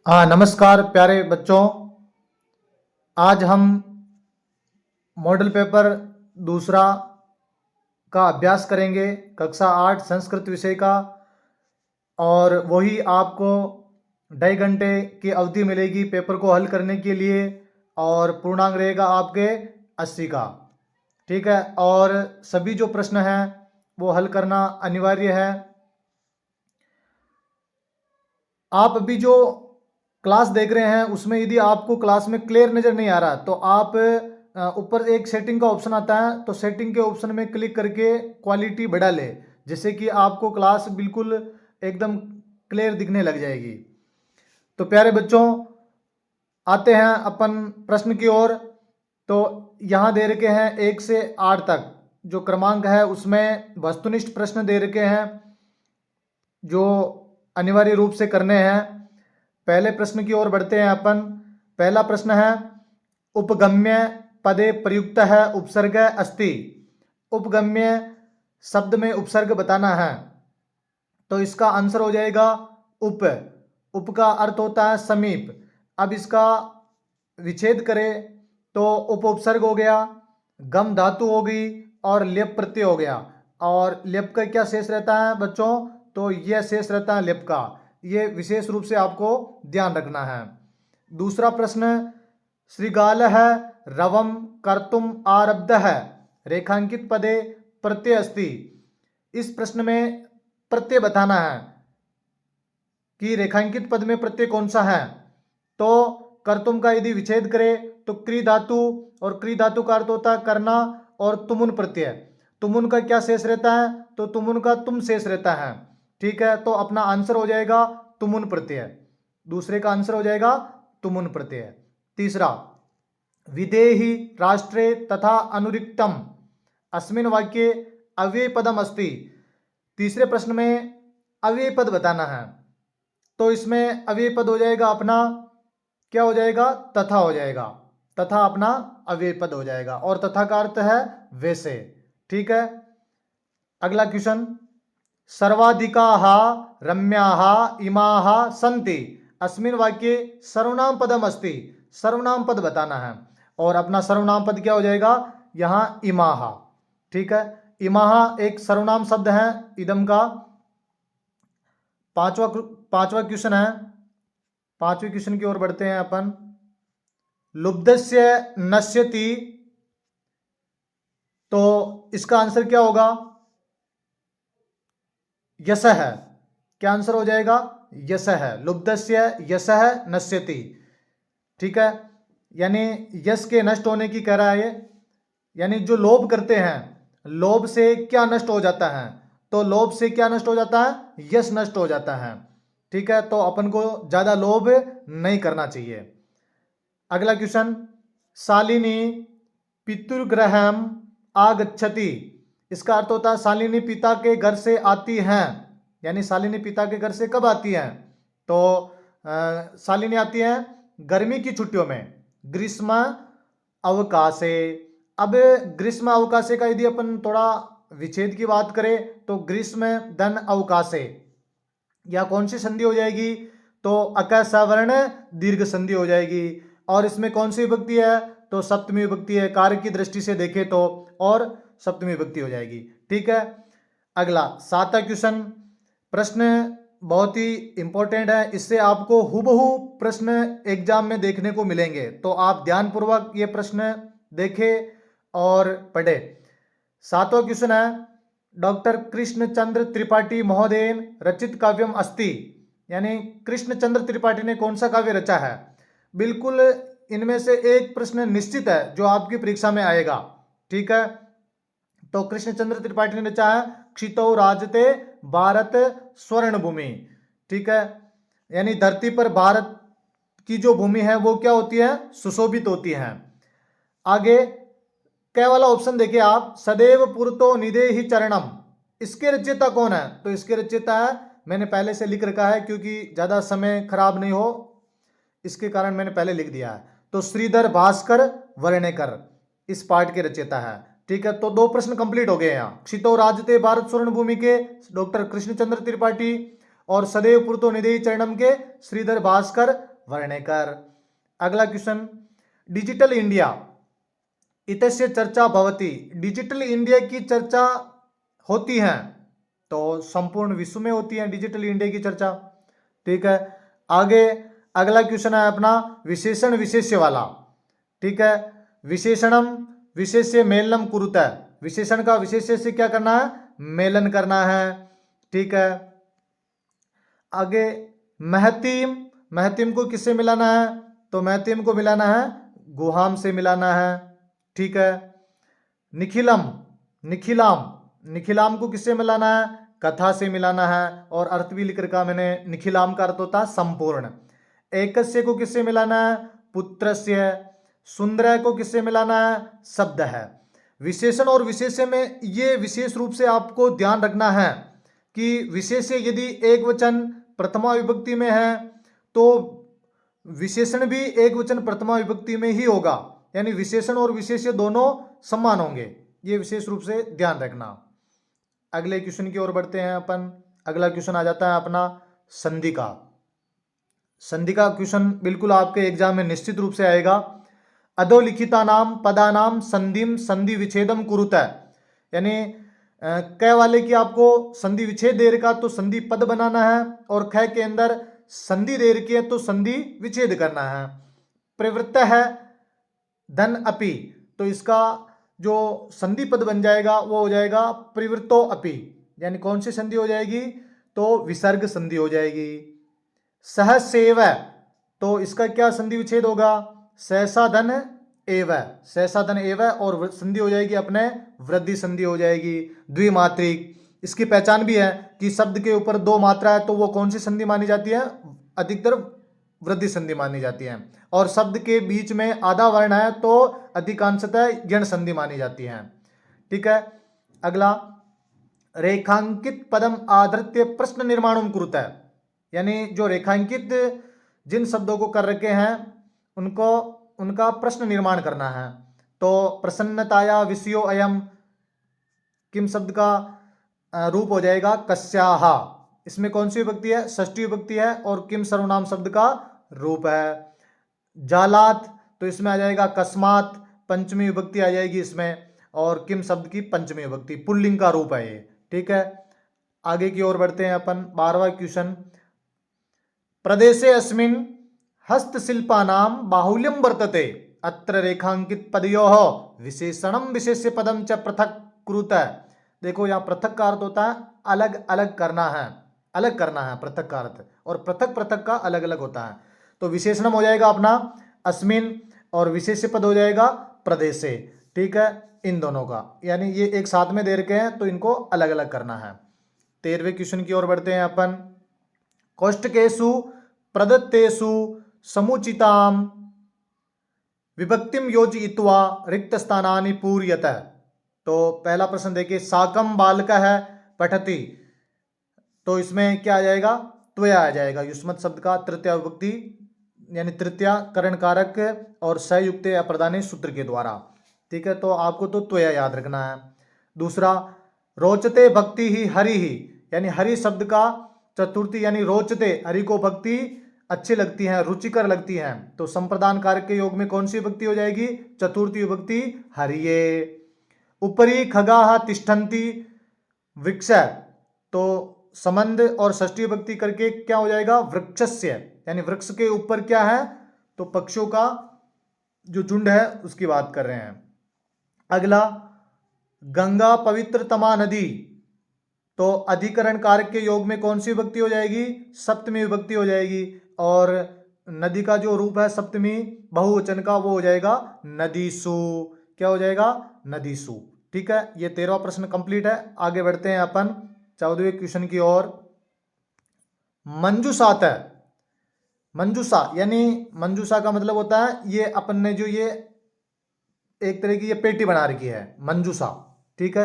नमस्कार प्यारे बच्चों। आज हम मॉडल पेपर दूसरा का अभ्यास करेंगे, कक्षा 8 संस्कृत विषय का। और वही आपको 2.5 घंटे की अवधि मिलेगी पेपर को हल करने के लिए, और पूर्णांक रहेगा आपके 80 का। ठीक है, और सभी जो प्रश्न हैं वो हल करना अनिवार्य है। आप अभी जो क्लास देख रहे हैं उसमें यदि आपको क्लास में क्लियर नज़र नहीं आ रहा तो आप ऊपर एक सेटिंग का ऑप्शन आता है, तो सेटिंग के ऑप्शन में क्लिक करके क्वालिटी बढ़ा ले, जिससे कि आपको क्लास बिल्कुल एकदम क्लियर दिखने लग जाएगी। तो प्यारे बच्चों, आते हैं अपन प्रश्न की ओर। तो यहाँ दे रखे हैं 1 से 8 तक जो क्रमांक है उसमें वस्तुनिष्ठ प्रश्न दे रखे हैं जो अनिवार्य रूप से करने हैं। पहले प्रश्न की ओर बढ़ते हैं अपन। पहला प्रश्न है, उपगम्य पदे प्रयुक्त है उपसर्ग अस्ति। उपगम्य शब्द में उपसर्ग बताना है, तो इसका आंसर हो जाएगा उप। उप का अर्थ होता है समीप। अब इसका विच्छेद करें तो उप उपसर्ग हो गया, गम धातु हो गई और लेप प्रत्यय हो गया। और लेप का क्या शेष रहता है बच्चों? तो यह शेष रहता है लेप का। ये विशेष रूप से आपको ध्यान रखना है। दूसरा प्रश्न, श्रीगाल है रवम कर्तुम आरब्ध है रेखांकित पदे प्रत्यय अस्ति। इस प्रश्न में प्रत्यय बताना है कि रेखांकित पद में प्रत्यय कौन सा है। तो कर्तुम का यदि विच्छेद करें तो क्री धातु, और क्री धातु का अर्थ होता है करना, और तुमुन प्रत्यय। तुमुन का क्या शेष रहता है? तो तुमुन का तुम शेष रहता है। ठीक है, तो अपना आंसर हो जाएगा तुमुन प्रत्यय। दूसरे का आंसर हो जाएगा तुमुन प्रत्यय। तीसरा, विधेहि राष्ट्रे तथा अनुरिक्तम अस्मिन् वाक्ये अव्यय पदम अस्ति। तीसरे प्रश्न में अव्यय पद बताना है, तो इसमें अव्यय पद हो जाएगा अपना, क्या हो जाएगा? तथा हो जाएगा। तथा अपना अव्यय पद हो जाएगा, और तथा का अर्थ है वैसे। ठीक है, अगला क्वेश्चन, सर्वाधिकाः रम्याः इमाः सन्ति अस्मिन् वाक्ये सर्वनाम पदम अस्ति। सर्वनाम पद बताना है, और अपना सर्वनाम पद क्या हो जाएगा? यहाँ इमाः। ठीक है, इमाः एक सर्वनाम शब्द है इदम का। पांचवा क्वेश्चन है, पांचवें क्वेश्चन की ओर बढ़ते हैं अपन। लुब्धस्य नश्यति, तो इसका आंसर क्या होगा? यशः। क्या आंसर हो जाएगा? यशः। लुब्धस्य यशः नश्यति। ठीक है, यानी यश के नष्ट होने की कह रहा है ये। यानी जो लोभ करते हैं, लोभ से क्या नष्ट हो जाता है? तो लोभ से क्या नष्ट हो जाता है? यश नष्ट हो जाता है। ठीक है, तो अपन को ज्यादा लोभ नहीं करना चाहिए। अगला क्वेश्चन, शालिनी पितृगृहम आगच्छति। इसका अर्थ होता है शालिनी पिता के घर से आती हैं। यानी शालिनी पिता के घर से कब आती हैं? तो शालिनी आती हैं गर्मी की छुट्टियों में, ग्रीष्म अवकाशे। अब ग्रीष्म अवकाशे का यदि अपन थोड़ा विच्छेद की बात करें तो ग्रीष्म धन अवकाशे, या कौन सी संधि हो जाएगी? तो अक सवर्ण दीर्घ संधि हो जाएगी। और इसमें कौन सी विभक्ति है? तो सप्तमी विभक्ति है। कार्य की दृष्टि से देखें तो और सप्तमी विभक्ति हो जाएगी। ठीक है, अगला 7वां क्वेश्चन। प्रश्न बहुत ही इंपॉर्टेंट है, इससे आपको हुबहू प्रश्न एग्जाम में देखने को मिलेंगे, तो आप ध्यानपूर्वक ये प्रश्न देखें और पढ़े। 7वां क्वेश्चन है, डॉक्टर कृष्णचंद्र त्रिपाठी महोदयन रचित काव्यम अस्ति। यानी कृष्णचंद्र त्रिपाठी ने कौन सा काव्य रचा है? बिल्कुल इनमें से एक प्रश्न निश्चित है जो आपकी परीक्षा में आएगा। ठीक है, तो कृष्णचंद्र त्रिपाठी ने रचा है क्षितौ राजते भारत स्वर्ण भूमि। ठीक है, यानी धरती पर भारत की जो भूमि है वो क्या होती है? सुशोभित होती है। आगे क्या वाला ऑप्शन देखिए आप, सदैव पुरतो निधेहि चरणम। इसके रचयिता कौन है? तो इसके रचयिता है, मैंने पहले से लिख रखा है क्योंकि ज्यादा समय खराब नहीं हो इसके कारण मैंने पहले लिख दिया है। तो श्रीधर भास्कर वर्णेकर इस पाठ के रचयिता है। ठीक है, तो 2 प्रश्न कंप्लीट हो गए यहाँ। क्षितौ राजते भारत स्वर्ण भूमि के डॉक्टर कृष्णचंद्र त्रिपाठी, और सदैव पुरतो निधेहि चरणम के श्रीधर भास्कर वर्णेकर। अगला क्वेश्चन, डिजिटल इंडिया इत्यस्य चर्चा भवति। डिजिटल इंडिया की चर्चा होती है तो संपूर्ण विश्व में होती है डिजिटल इंडिया की चर्चा। ठीक है, आगे अगला क्वेश्चन है अपना विशेषण विशेष्य वाला। ठीक है, विशेषणम विशेष्य मेलनम कुरुतः। विशेषण का विशेष्य से क्या करना है, मेलन करना है। ठीक है, आगे महतीम, महतीम को किससे मिलाना है, तो महतीम को मिलाना है गुहाम से मिलाना है। ठीक है, निखिलम, निखिलाम, निखिलाम को किससे मिलाना है, कथा से मिलाना है। और अर्थ भी लिख रखा मैंने, निखिलाम का अर्थ होता है संपूर्ण। एकस्य को किससे मिलाना है, पुत्रस्य। सुंदर को किससे मिलाना है, शब्द है। विशेषण और विशेष्य में ये विशेष रूप से आपको ध्यान रखना है कि विशेष्य यदि एक वचन प्रथमा विभक्ति में है तो विशेषण भी एक वचन प्रथमा विभक्ति में ही होगा, यानी विशेषण और विशेष्य दोनों समान होंगे। ये विशेष रूप से ध्यान रखना। अगले क्वेश्चन की ओर बढ़ते हैं अपन। अगला क्वेश्चन आ जाता है अपना संधि का। संधि का क्वेश्चन बिल्कुल आपके एग्जाम में निश्चित रूप से आएगा। अधोलिखिता नाम पदानाम संधिम संधि विच्छेदम कुरुतः। यानी क वाले की आपको संधि विच्छेद दे रखा तो संधि पद बनाना है, और ख के अंदर संधि दे रखी है तो संधि विच्छेद करना है। प्रवृत्त है धन अपि, तो इसका जो संधि पद बन जाएगा वो हो जाएगा प्रवृत्तो अपि। यानी कौन सी संधि हो जाएगी, तो विसर्ग संधि हो जाएगी। सहसेव, तो इसका क्या संधि विच्छेद होगा, सहसा धन एव, सहसा धन एव, और संधि हो जाएगी अपने वृद्धि संधि हो जाएगी। द्विमात्रिक, इसकी पहचान भी है कि शब्द के ऊपर दो मात्रा है तो वो कौन सी संधि मानी जाती है, अधिकतर वृद्धि संधि मानी जाती है। और शब्द के बीच में आधा वर्ण है तो अधिकांशतः यण संधि मानी जाती है। ठीक है, अगला रेखांकित पदम आधृत्य प्रश्न निर्माणम कुरुतः। यानी जो रेखांकित जिन शब्दों को कर रखे हैं उनको उनका प्रश्न निर्माण करना है। तो प्रसन्नताया विषयो अयम, किम शब्द का रूप हो जाएगा कस्याहा। इसमें कौन सी विभक्ति है, षष्ठी विभक्ति है, और किम सर्वनाम शब्द का रूप है। जालात, तो इसमें आ जाएगा कस्मात, पंचमी विभक्ति आ जाएगी इसमें, और किम शब्द की पंचमी विभक्ति, पुल्लिंग का रूप है ये। ठीक है, आगे की ओर बढ़ते हैं अपन। 12वां क्वेश्चन, प्रदेशे अस्मिन् हस्तशिल्पानां बाहुल्यं वर्तते, अत्र रेखांकित पदयोः विशेषणं विशेष्य पदम च पृथक् कुरुतः। देखो यहाँ पृथक का अर्थ होता है अलग अलग करना है, अलग करना है पृथक का अर्थ, और पृथक पृथक का अलग अलग होता है। तो विशेषणम हो जाएगा अपना अस्मिन, और विशेष्य पद हो जाएगा प्रदेशे। ठीक है, इन दोनों का, यानी ये एक साथ में दे रखे हैं तो इनको अलग अलग करना है। 13वें क्वेश्चन की ओर बढ़ते हैं अपन। कोष्ठकेषु प्रदत्तेषु समुचिताम विभक्तिम योजयित्वा रिक्त स्थानानि पूरयतः। तो पहला प्रश्न देखिए, साकम बालकः पठति, तो इसमें क्या आ जाएगा, त्वया आ जाएगा। युष्मत शब्द का तृतीया विभक्ति यानी तृतीया करण कारक और संयुक्त या प्रधानी सूत्र के द्वारा। ठीक है, तो आपको तो त्वया याद रखना है। दूसरा, रोचते भक्ति ही हरि ही, यानी हरि शब्द का चतुर्थी यानी रोचते, हरि को भक्ति अच्छी लगती है, रुचिकर लगती है, तो संप्रदान कारक के योग में कौन सी विभक्ति हो जाएगी, चतुर्थी विभक्ति हरिये। ऊपरी खगाः तिष्ठन्ति वृक्ष, तो संबंध और षष्ठी विभक्ति करके क्या हो जाएगा, वृक्षस्य, यानी वृक्ष के ऊपर क्या है, तो पक्षियों का जो झुंड है उसकी बात कर रहे हैं। अगला, गंगा पवित्रतमा नदी, तो अधिकरण कारक के योग में कौन सी विभक्ति हो जाएगी, सप्तमी विभक्ति हो जाएगी। और नदी का जो रूप है सप्तमी बहुवचन का वो हो जाएगा नदीसु, क्या हो जाएगा, नदीसु। ठीक है, ये 13वां प्रश्न कंप्लीट है। आगे बढ़ते हैं अपन 14वें क्वेश्चन की ओर। मंजूषात, मंजूषा यानी मंजूषा का मतलब होता है ये अपन ने जो ये एक तरह की ये पेटी बना रखी है, मंजूषा। ठीक है,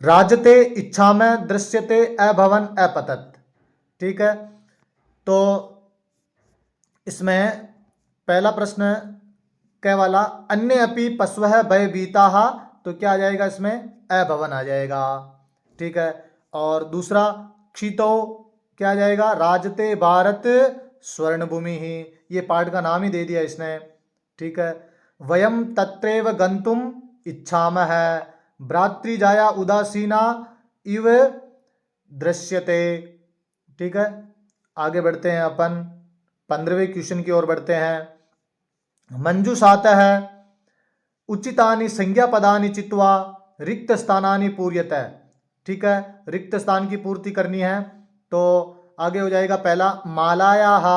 राजते इच्छा में दृश्यते अभवन अपतत। ठीक है, तो इसमें पहला प्रश्न क्या वाला, अन्य अपि पशवः भयभीताः, तो क्या आ जाएगा इसमें, अभवन आ जाएगा। ठीक है, और दूसरा, क्षितो क्या आ जाएगा, राजते भारत स्वर्ण भूमि ही, ये पाठ का नाम ही दे दिया इसने। ठीक है, वयम तत्रैव गंतुम इच्छामः भ्रातृजाया उदासीना इव दृश्यते। ठीक है, आगे बढ़ते हैं अपन 15वें क्वेश्चन की ओर बढ़ते हैं। मंजुषातः उचितानि संज्ञा पदानि चित्वा रिक्त स्थानानि पूर्यतः। ठीक है, रिक्त स्थान की पूर्ति करनी है, तो आगे हो जाएगा पहला मालायाः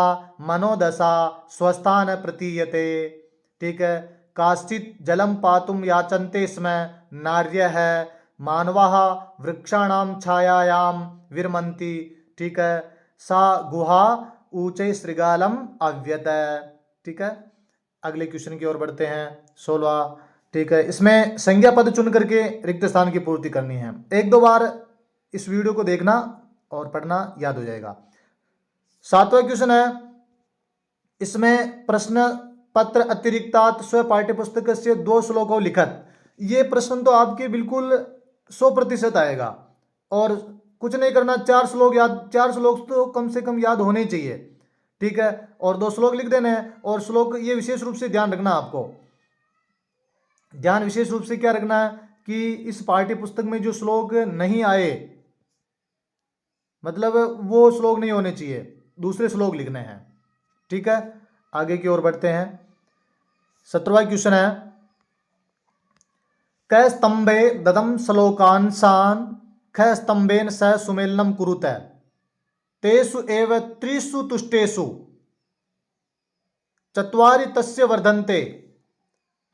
मनोदशा स्वस्थान प्रतीयते। ठीक है, काश्चित् जलम पातुम याचन्ते स्म नार्यः मानवाः वृक्षाणां छायायां विरमन्ति। ठीक है, सा गुहा ऊंचे श्रृगालम अव्यत। ठीक है, अगले क्वेश्चन की ओर बढ़ते हैं 16। ठीक है, इसमें संज्ञा पद चुन करके रिक्त स्थान की पूर्ति करनी है। एक दो बार इस वीडियो को देखना और पढ़ना, याद हो जाएगा। 7वां क्वेश्चन है, इसमें प्रश्न पत्र अतिरिक्तात् स्व पाठ्य पुस्तक से 2 श्लोकों लिखत। ये प्रश्न तो आपके बिल्कुल 100% आएगा, और कुछ नहीं करना, 4 श्लोक तो कम से कम याद होने चाहिए। ठीक है, और 2 श्लोक लिख देने हैं। और श्लोक ये विशेष रूप से ध्यान रखना, आपको ध्यान विशेष रूप से क्या रखना है कि इस पाठ्य पुस्तक में जो श्लोक नहीं आए, मतलब वो श्लोक नहीं होने चाहिए, दूसरे श्लोक लिखने हैं। ठीक है, आगे की ओर बढ़ते हैं। 17वां क्वेश्चन है, क स्तंभे ददम श्लोकांशान ख स्तंभेन स सुमेलनम कुरुत तेषु एव त्रिषु तुष्टेषु चत्वारि तस्य वर्धन्ते।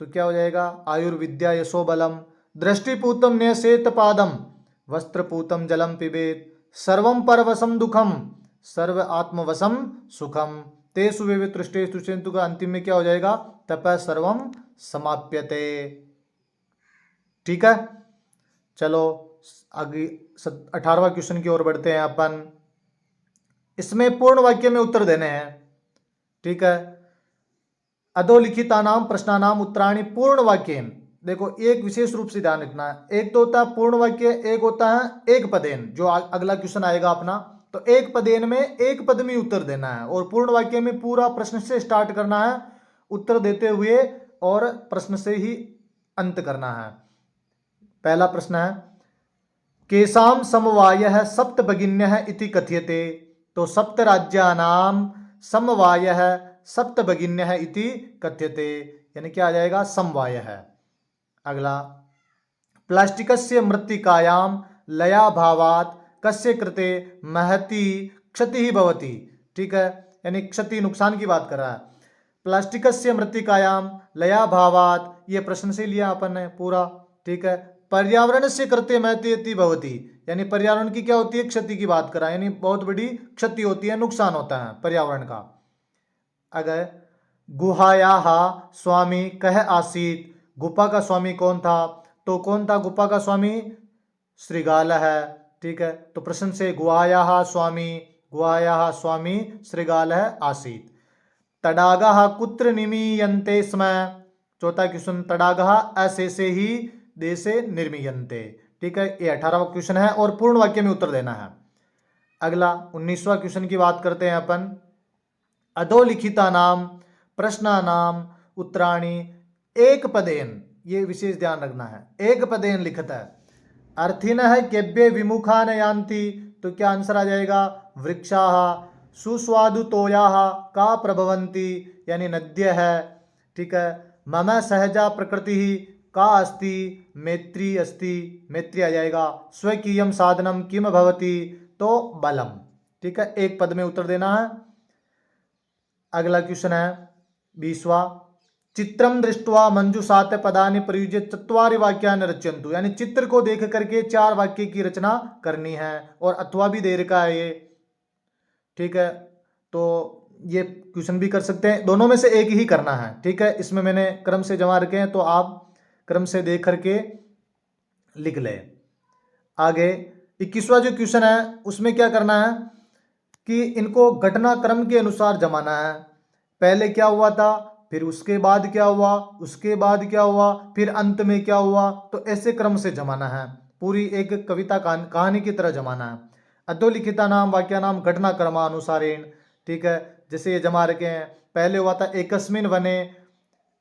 तो क्या हो जाएगा, आयुर्विद्या यशो बलम दृष्टिपूतम न्यसेत पादम वस्त्रपूतम जलम पिबेत सर्वम परवसम दुखम सर्व आत्मवसम सुखम तेषु वेव तुष्टेषु तुष्टेन्तु का अंतिम में क्या हो जाएगा, तपः सर्वम समाप्यते। ठीक है, चलो आगे 18वां क्वेश्चन की ओर बढ़ते हैं अपन। इसमें पूर्ण वाक्य में उत्तर देने हैं। ठीक है, अधोलिखितानाम प्रश्नानाम उत्तराणि पूर्ण वाक्य। देखो, एक विशेष रूप से ध्यान रखना है, एक तो होता है पूर्ण वाक्य, एक होता है एक पदेन, जो अगला क्वेश्चन आएगा अपना। तो एक पदेन में एक पद में उत्तर देना है, और पूर्ण वाक्य में पूरा प्रश्न से स्टार्ट करना है उत्तर देते हुए, और प्रश्न से ही अंत करना है। पहला प्रश्न है, केसाम समवायः सप्त भगिन्यः इति कथ्यते। तो सप्त राज्यानाम समवायः सप्त भगिन्यः इति कथ्यते, यानी क्या आ जाएगा, समवायः है। अगला, प्लास्टिकस्य मृत्तिकायाम लया भावात कस्य कृते महती क्षति भवति। ठीक है, यानी क्षति नुकसान की बात कर रहा है। प्लास्टिकस्य मृत्तिकायाम लया भावात, ये प्रश्न से लिया अपन ने पूरा। ठीक है, पर्यावरण से कृते महती भवति, यानी पर्यावरण की क्या होती है, क्षति की बात कर रहा है, यानी बहुत बड़ी क्षति होती है, नुकसान होता है पर्यावरण का। अगर गुहायाः स्वामी कह आसीत, गुफा का स्वामी कौन था, तो कौन था गुफा का स्वामी, श्रृगाल है। ठीक है, तो प्रश्न से गुहायाः स्वामी श्रृगाल आसीत। तडागाः कुत्र निमीयन्ते स्म। चौथा क्वेश्चन, तडागाः ऐसे से ही देशे निर्मीयन्ते। ठीक है, ये 18वां क्वेश्चन है, और पूर्ण वाक्य में उत्तर देना है। अगला 19वां क्वेश्चन की बात करते हैं अपन। अधोलिखितानाम प्रश्नानाम उत्तराणि एक पदेन, ये विशेष ध्यान रखना है, एक पदेन लिखता है। अर्थिनः केभ्ये विमुखान यान्ति, तो क्या आंसर आ जाएगा, वृक्षाः। सुस्वादु तोयाः का प्रभवन्ति, यानी नद्यः है। ठीक है, मम सहजा प्रकृति का अस्ति, मैत्री अस्ति, मैत्री आ जाएगा। स्वकीयम साधनम किम भवति, तो बलम। ठीक है, एक पद में उत्तर देना है। अगला क्वेश्चन है 20वां, चित्रम दृष्ट्वा मंजुषात पदानि प्रयुज्य चत्वारि वाक्यानि रचयन्तु, यानी चित्र को देख करके 4 वाक्य की रचना करनी है, और अथवा भी दे रखा है ये। ठीक है, तो ये क्वेश्चन भी कर सकते हैं, दोनों में से एक ही करना है। ठीक है, इसमें मैंने क्रम से जमा रखे हैं, तो आप क्रम से देख करके लिख ले। आगे 21वां जो क्वेश्चन है, उसमें क्या करना है कि इनको घटनाक्रम के अनुसार जमाना है। पहले क्या हुआ था, फिर उसके बाद क्या हुआ, उसके बाद क्या हुआ, फिर अंत में क्या हुआ, तो ऐसे क्रम से जमाना है, पूरी एक कविता कहानी की तरह जमाना है। अधोलिखितानां वाक्यानां घटनाक्रमानुसारेण, ठीक है। जैसे ये जमा रखे हैं, पहले हुआ था एकस्मिन् वने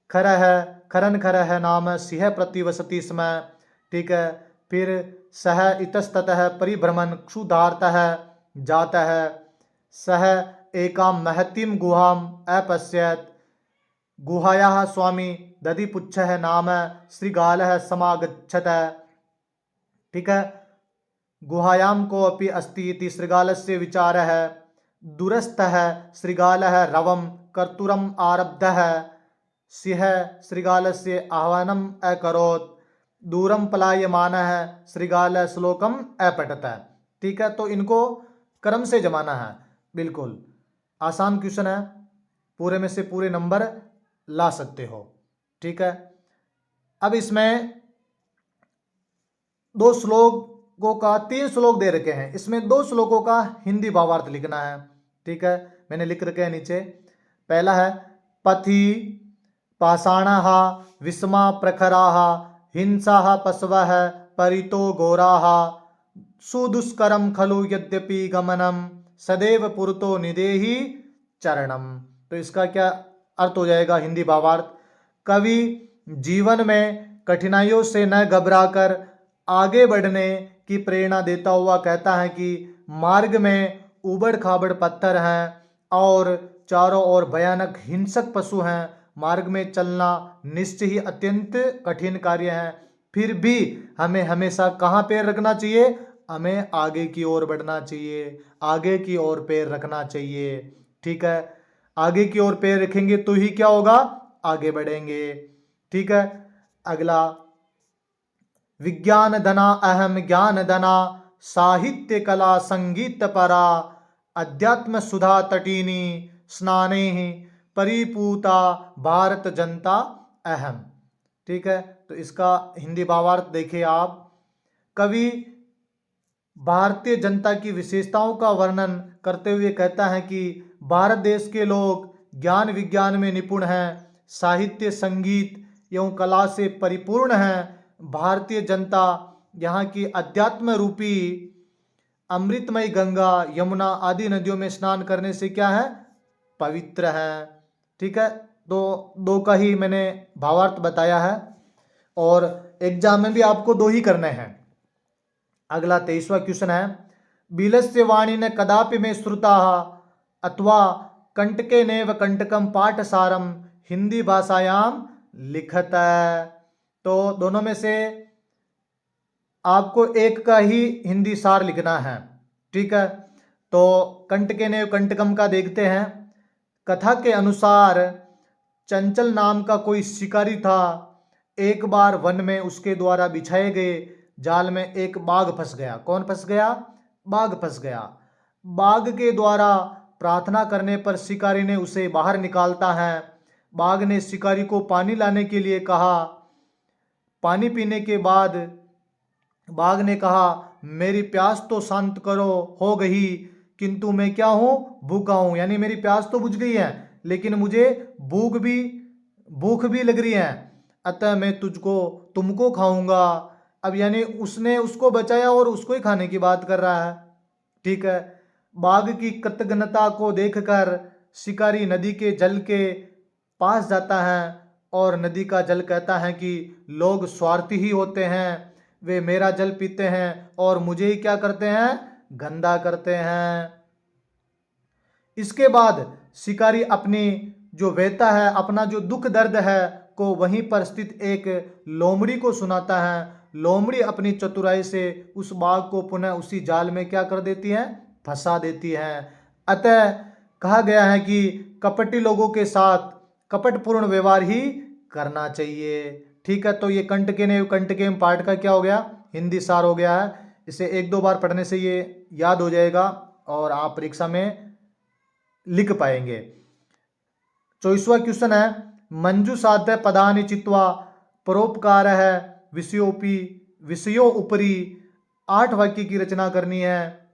खरः खरन खरः नाम सिंह प्रतिवसति स्म, ठीक है। फिर सह इतस्ततः परिभ्रमन् क्षुधार्तः जातः, सह एकां महतीं गुहां अपश्यत्, गुहायाः स्वामी दधिपुच्छः नाम श्रृगालः समागच्छत, ठीक है। गुहायां को अपि अस्ति इति श्रृगालस्य विचारः, दूरस्थः श्रृगालः रवं कर्तुरम् आरब्धः, सिंह श्रृगालस्य आह्वानम् अकरोत्, दूरं पलायमानः श्रृगाल श्लोकम अपठत, ठीक है। तो इनको क्रम से जमाना है, बिल्कुल आसान क्वेश्चन है, पूरे में से पूरे नंबर ला सकते हो, ठीक है। अब इसमें दो श्लोकों का 3 श्लोक दे रखे हैं, इसमें 2 श्लोकों का हिंदी भावार्थ लिखना है, ठीक है। मैंने लिख रखे हैं नीचे। पहला है पथि पाषाणाः विस्मा प्रखराः हिंसाः पशवः परितो घोराः, सुदुष्करं खलु यद्यपि गमनम सदैव पुरतो निदेहि चरणम। तो इसका क्या अर्थ हो जाएगा हिंदी भावार्थ? कवि जीवन में कठिनाइयों से न घबराकर आगे बढ़ने की प्रेरणा देता हुआ कहता है कि मार्ग में उबड़ खाबड़ पत्थर हैं और चारों ओर भयानक हिंसक पशु हैं, मार्ग में चलना निश्चय ही अत्यंत कठिन कार्य है, फिर भी हमें हमेशा कहाँ पैर रखना चाहिए? हमें आगे की ओर बढ़ना चाहिए, आगे की ओर पैर रखना चाहिए, ठीक है। आगे की ओर पैर रखेंगे तो ही क्या होगा? आगे बढ़ेंगे, ठीक है। अगला, विज्ञान धना अहम ज्ञान धना साहित्य कला संगीत परा अध्यात्म सुधा तटीनी स्नाने परिपूता भारत जनता अहम, ठीक है। तो इसका हिंदी भावार्थ देखिए आप। कवि भारतीय जनता की विशेषताओं का वर्णन करते हुए कहता है कि भारत देश के लोग ज्ञान विज्ञान में निपुण हैं, साहित्य संगीत एवं कला से परिपूर्ण हैं। भारतीय जनता यहाँ की अध्यात्म रूपी अमृतमय गंगा यमुना आदि नदियों में स्नान करने से क्या है? पवित्र है, ठीक है। दो का ही मैंने भावार्थ बताया है और एग्जाम में भी आपको 2 ही करने हैं। अगला 23वां क्वेश्चन है, बिलस्य वाणी न कदापि में श्रुता अथवा कंटके नेव कंटकम पाठसारम हिंदी भाषायाम लिखत। तो दोनों में से आपको एक का ही हिंदी सार लिखना है, ठीक है। तो कंटके नेव कंटकम का देखते हैं। कथा के अनुसार चंचल नाम का कोई शिकारी था, एक बार वन में उसके द्वारा बिछाए गए जाल में एक बाघ फंस गया। कौन फंस गया? बाघ फंस गया। बाघ के द्वारा प्रार्थना करने पर शिकारी ने उसे बाहर निकालता है। बाघ ने शिकारी को पानी लाने के लिए कहा। पानी पीने के बाद बाघ ने कहा, मेरी प्यास तो शांत करो, हो गई, किंतु मैं क्या हूँ? भूखा हूँ। यानी मेरी प्यास तो बुझ गई है लेकिन मुझे भूख भी लग रही है, अतः मैं तुमको खाऊंगा। अब यानी उसने उसको बचाया और उसको ही खाने की बात कर रहा है, ठीक है। बाघ की कृतज्ञता को देखकर शिकारी नदी के जल के पास जाता है और नदी का जल कहता है कि लोग स्वार्थी ही होते हैं, वे मेरा जल पीते हैं और मुझे ही क्या करते हैं? गंदा करते हैं। इसके बाद शिकारी अपनी जो व्यथा है, अपना जो दुख दर्द है को वहीं पर स्थित एक लोमड़ी को सुनाता है। लोमड़ी अपनी चतुराई से उस बाघ को पुनः उसी जाल में क्या कर देती है? फंसा देती है। अतः कहा गया है कि कपटी लोगों के साथ कपटपूर्ण व्यवहार ही करना चाहिए, ठीक है। तो ये कंटके ने कंटके पाठ का क्या हो गया? हिंदी सार हो गया है। इसे 1-2 बार पढ़ने से ये याद हो जाएगा और आप परीक्षा में लिख पाएंगे। 24वां क्वेश्चन है, मंजू साध्य पदानि चित्वा परोपकार है विषयों ऊपरी 8 वाक्य की रचना करनी है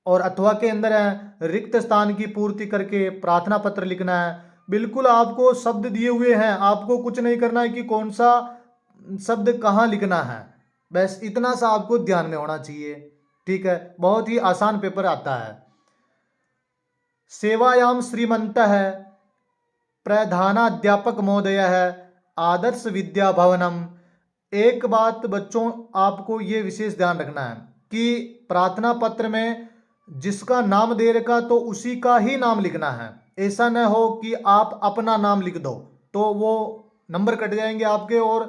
और अथवा के अंदर है रिक्त स्थान की पूर्ति करके प्रार्थना पत्र लिखना है। बिल्कुल आपको शब्द दिए हुए हैं, आपको कुछ नहीं करना है कि कौन सा शब्द कहाँ लिखना है, बस इतना सा आपको ध्यान में होना चाहिए, ठीक है, बहुत ही आसान पेपर आता है। सेवायाम श्रीमंतः प्रधानाध्यापक महोदय है आदर्श विद्या भवनम। एक बात बच्चों आपको ये विशेष ध्यान रखना है कि प्रार्थना पत्र में जिसका नाम दे रखा तो उसी का ही नाम लिखना है। ऐसा न हो कि आप अपना नाम लिख दो तो वो नंबर कट जाएंगे आपके और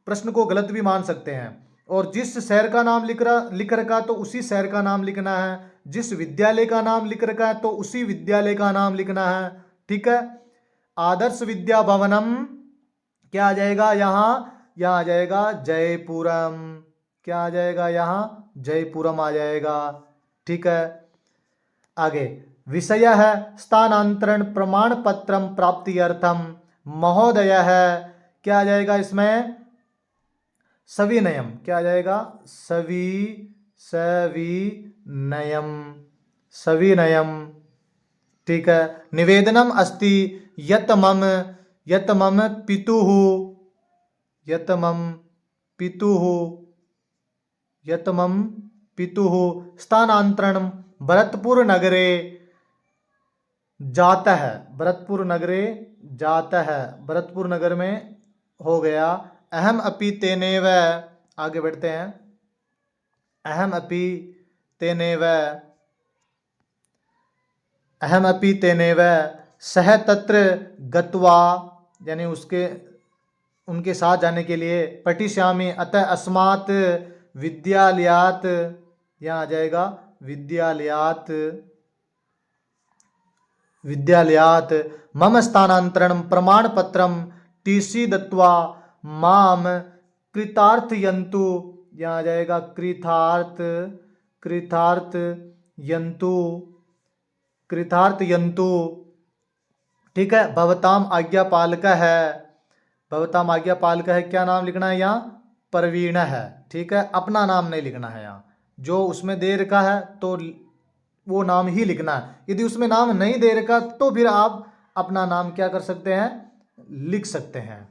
प्रश्न को गलत भी मान सकते हैं। और जिस शहर का नाम लिख रखा तो उसी शहर का नाम लिखना है, जिस विद्यालय का नाम लिख रखा है तो उसी विद्यालय का नाम लिखना है। ठीक है, आदर्श विद्या भवनम क्या आ जाएगा यहाँ आ जाएगा जयपुरम। क्या आ जाएगा यहाँ जयपुरम आ जाएगा। ठीक है, आगे विषय है स्थानांतरण प्रमाण पत्रम प्राप्ति अर्थम महोदय है। क्या आ जाएगा इसमें सविनयम। क्या आ जाएगा सविनयम। ठीक है, निवेदनम अस्ति यत मम पितुः स्थानांतरणम भरतपुर नगरे जाता है। भरतपुर नगर में हो गया। अहम अपि तेनेव, आगे बढ़ते हैं। अहम अपि तेनेव सह तत्र गत्वा, यानी उनके साथ जाने के लिए पठिष्यामि अतः अस्मात् विद्यालयात्। यहाँ आ जाएगा विद्यालयात् मम स्थानांतरण प्रमाण पत्रम टीसी दत्वा माम कृतार्थयन्तु। यहाँ आ जाएगा कृतार्थयन्तु। ठीक है, भवताम आज्ञापालक है। क्या नाम लिखना है यहाँ प्रवीण है। ठीक है, अपना नाम नहीं लिखना है यहाँ, जो उसमें दे रखा है तो वो नाम ही लिखना है। यदि उसमें नाम नहीं दे रखा तो फिर आप अपना नाम क्या कर सकते हैं लिख सकते हैं।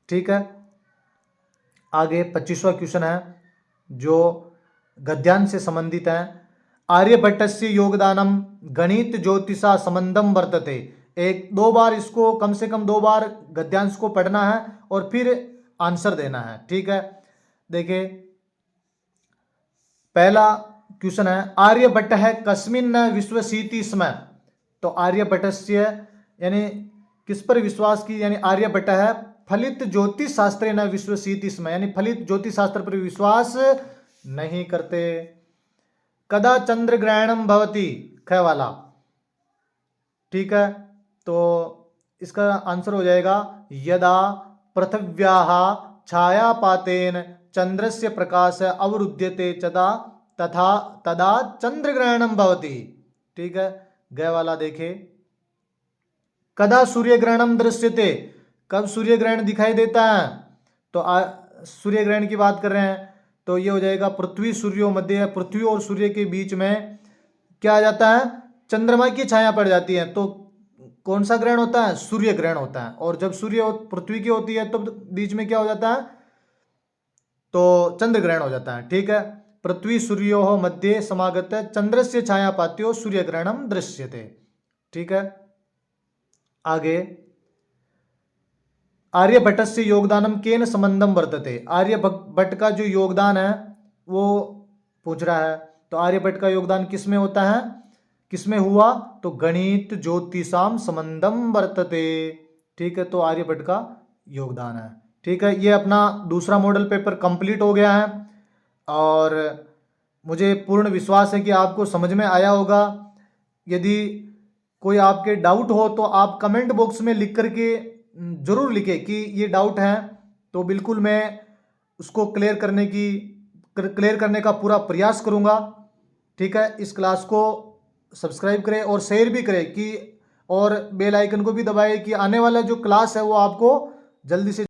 ठीक है, आगे 25वां क्वेश्चन है जो गद्यांश से संबंधित है। आर्यभट्टस्य योगदानम गणित ज्योतिषा संबंधम वर्तते। दो बार इसको कम से कम 2 बार गद्यांश को पढ़ना है और फिर आंसर देना है। ठीक है, देखिए पहला क्वेश्चन है आर्यभट्ट है कस्मिन् न विश्वसीति स्म। तो आर्यभट्टस्य यानी किस पर विश्वास की, यानी आर्यभट्ट है फलित ज्योतिष शास्त्र न विश्वसीति स्म, यानी फलित ज्योतिष शास्त्र पर विश्वास नहीं करते। कदा चंद्र ग्रहणम भवति, ख वाला। ठीक है, तो इसका आंसर हो जाएगा यदा पृथिव्याः छायापातेन चंद्रस्य प्रकाश अवरुध्यते तदा चंद्र ग्रहणम भवति। ठीक है, ग वाला देखे कदा सूर्य ग्रहणम दृश्यते, कब सूर्य ग्रहण दिखाई देता है। तो सूर्य ग्रहण की बात कर रहे हैं तो ये हो जाएगा पृथ्वी सूर्यो मध्य, पृथ्वी और सूर्य के बीच में क्या आ जाता है चंद्रमा की छाया पड़ जाती है। तो कौन सा ग्रहण होता है सूर्य ग्रहण होता है। और जब सूर्य पृथ्वी की होती है तो बीच में क्या हो जाता है तो चंद्र ग्रहण हो जाता है। ठीक है, पृथ्वी सूर्यो मध्य समागत चंद्रस्य छाया पात्यो सूर्य ग्रहणम दृश्यते। ठीक है, आगे आर्यभट्टस्य योगदानम केन संबंधम वर्तते। आर्यभट्ट का जो योगदान है वो पूछ रहा है। तो आर्यभट्ट का योगदान किसमें होता है, किसमें हुआ, तो गणित ज्योतिषाम संबंधम वर्तते। ठीक है, तो आर्यभट्ट का योगदान है। ठीक है, ये अपना दूसरा मॉडल पेपर कंप्लीट हो गया है और मुझे पूर्ण विश्वास है कि आपको समझ में आया होगा। यदि कोई आपके डाउट हो तो आप कमेंट बॉक्स में लिख करके ज़रूर लिखें कि ये डाउट है, तो बिल्कुल मैं उसको क्लियर करने का पूरा प्रयास करूँगा। ठीक है, इस क्लास को सब्सक्राइब करें और शेयर भी करें कि और बेल आइकन को भी दबाएं कि आने वाला जो क्लास है वो आपको जल्दी से